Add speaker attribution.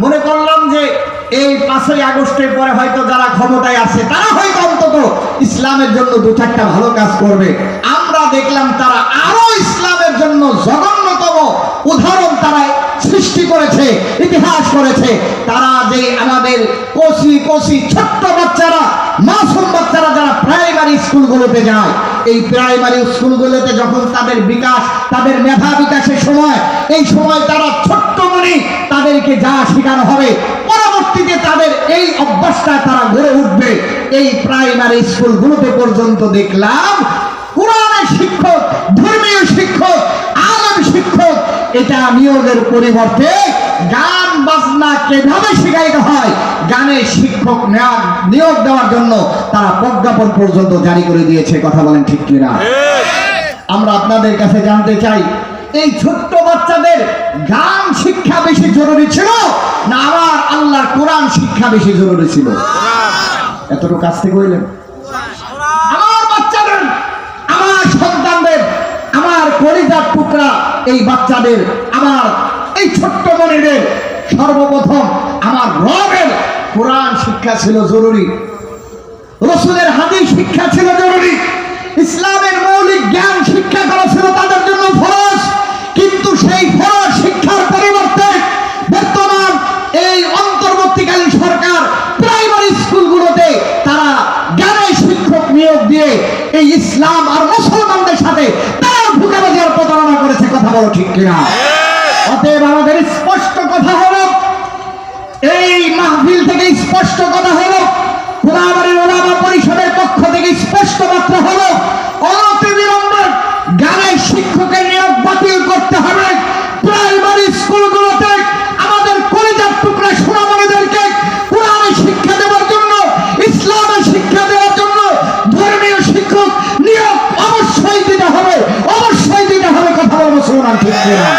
Speaker 1: মনে করলাম যে এই 5ই আগস্টের পরে হয়তো যারা ক্ষমতায় আছে তারা হয়তো অন্তত ইসলামের জন্য দু চারটা ভালো কাজ করবে। আমরা দেখলাম তারা আরো ইসলামের জন্য জঘন্যতম উদাহরণ তারা সৃষ্টি করেছে, ইতিহাস করেছে। তারা যে আমাদের কচি কচি ছোট্ট বাচ্চারা, মাসুম বাচ্চারা যারা প্রাইমারি স্কুলগুলোতে যায়, এই প্রাইমারি স্কুলগুলোতে যখন তাদের বিকাশ, তাদের মেধা বিকাশের সময়, এই সময় তারা ছোট্ট মনি তাদেরকে যা শেখানো হবে, পরবর্তীতে তাদের এই অভ্যাসটা তারা গড়ে উঠবে। এই প্রাইমারি স্কুলগুলোতে পর্যন্ত দেখলাম কোরআনের শিক্ষক, ধর্মীয় শিক্ষক, আলেম শিক্ষক এটা নিয়োগের পরিবর্তে গান বাজনা কিভাবে শেখাইতে হয় গানের শিক্ষক নিয়োগ দেওয়ার জন্য তারা প্রজ্ঞাপন পর্যন্ত জারি করে দিয়েছে। কথা বলেন ঠিক কিনা? আমরা আপনাদের কাছে জানতে চাই, এই ছোট্ট বাচ্চাদের গান শিক্ষা বেশি জরুরি ছিল না আমার আল্লাহর কোরআন শিক্ষা বেশি জরুরি ছিল? এতটুকু কাছ থেকে হইলেন। আমার বাচ্চাদের, আমার সন্তানদের, আমার কলিজার টুকরা এই বাচ্চাদের, আমার এই ছোট্ট মনিদের সর্বপ্রথম আমার রবের কোরআন শিক্ষা ছিল জরুরি, রাসূলের হাদিস শিক্ষা ছিল জরুরি, ইসলামের মৌলিক জ্ঞান শিক্ষা করা ছিল তাদের জন্য ফরজ। কিন্তু সেই ফরজ শিক্ষার পরিবর্তে বর্তমান এই অন্তর্বর্তীকালীন সরকার প্রাইমারি স্কুলগুলোতে তারা জ্ঞানের শিক্ষক নিয়োগ দিয়ে এই ইসলাম আর মুসলমানদের সাথে তারা ধোঁকাবাজি আর প্রতারণা করেছে। কথা বলো ঠিক কিনা? অতএব আমাদের স্পষ্ট কথা হলো, এই মাহফিল থেকে স্পষ্ট কথা হলো, কোরআনের উলামা পরিষদের পক্ষ থেকে স্পষ্ট বার্তা হলো, অনতিবিলম্বে জ্ঞানের শিক্ষকের নিয়োগ বাতিল করতে হবে। প্রাইমারি স্কুলগুলোতে আমাদের কলিজার টুকরা সোনামণিদেরকে কোরআনের শিক্ষা দেওয়ার জন্য, ইসলামের শিক্ষা দেওয়ার জন্য ধর্মীয় শিক্ষক নিয়োগ অবশ্যই দিতে হবে, অবশ্যই দিতে হবে। কথা বলবো শুনুন ঠিক কিনা?